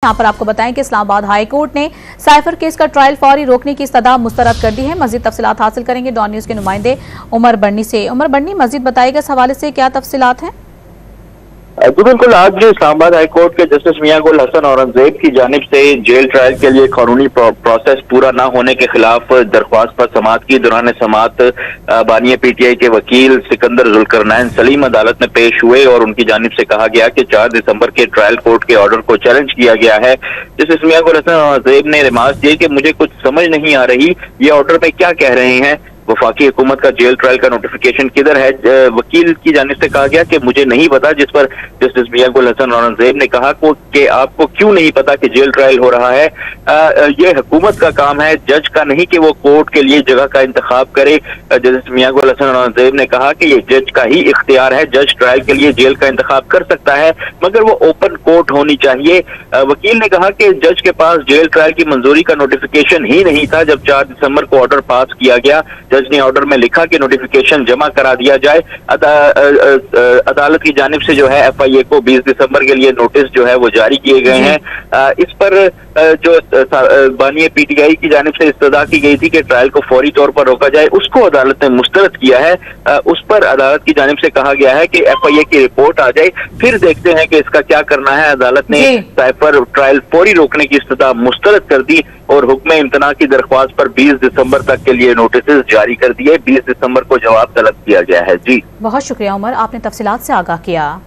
यहाँ पर आपको बताएं कि इस्लामाबाद हाई कोर्ट ने साइफर केस का ट्रायल फौरी रोकने की इस्तदा मुस्तरद कर दी है। मजीद तफसीलात हासिल करेंगे डॉन न्यूज के नुमाइंदे उमर बन्नी से। उमर बन्नी, मजीद बताइएगा इस हवाले से क्या तफसीलात हैं? जी बिल्कुल, आज इस्लामाबाद हाई कोर्ट के जस्टिस मियां गुल हसन औरंगजेब की जानिब से जेल ट्रायल के लिए कानूनी प्रोसेस पूरा न होने के खिलाफ दरख्वास्त पर समाअत की। दौरान समाअत बानिया पीटीआई के वकील सिकंदर जुल्करनैन सलीम अदालत में पेश हुए और उनकी जानिब से कहा गया कि 4 दिसंबर के ट्रायल कोर्ट के ऑर्डर को चैलेंज किया गया है। जस्टिस मियां गुल हसन औरंगजेब ने रिमार्क्स दिए कि मुझे कुछ समझ नहीं आ रही, ये ऑर्डर में क्या कह रहे हैं, वफाकी हुकूमत का जेल ट्रायल का नोटिफिकेशन किधर है। वकील की जानिब से कहा गया कि मुझे नहीं पता, जिस पर जस्टिस मियां गुल हसन औरंगजेब ने कहा कि आपको क्यों नहीं पता कि जेल ट्रायल हो रहा है। ये हुकूमत का काम है, जज का नहीं कि वो कोर्ट के लिए जगह का इंतखाब करे। जस्टिस मियां गुल हसन औरंगजेब ने कहा कि ये जज का ही इख्तियार है, जज ट्रायल के लिए जेल का इंतखाब कर सकता है मगर वो ओपन कोर्ट होनी चाहिए। वकील ने कहा कि जज के पास जेल ट्रायल की मंजूरी का नोटिफिकेशन ही नहीं था जब 4 दिसंबर को ऑर्डर पास किया गया। जज ने ऑर्डर में लिखा कि नोटिफिकेशन जमा करा दिया जाए। अदालत की जानिब से जो है एफआईए को 20 दिसंबर के लिए नोटिस जो है वो जारी किए गए हैं। इस पर जो बानिया पीटीआई की जानिब से इस्तदा की गई थी कि ट्रायल को फौरी तौर पर रोका जाए, उसको अदालत ने मुस्तरद किया है। उस पर अदालत की जानिब से कहा गया है कि एफआईए की रिपोर्ट आ जाए, फिर देखते हैं कि इसका क्या करना है। अदालत ने साइफर ट्रायल फौरी रोकने की इस्तदा मुस्तरद कर दी और हुक्म इम्तना की दरख्वास्त पर 20 दिसंबर तक के लिए नोटिस जारी कर दिए। 20 दिसंबर को जवाब तलब किया गया है। जी बहुत शुक्रिया उमर, आपने तफसीलात से आगाह किया।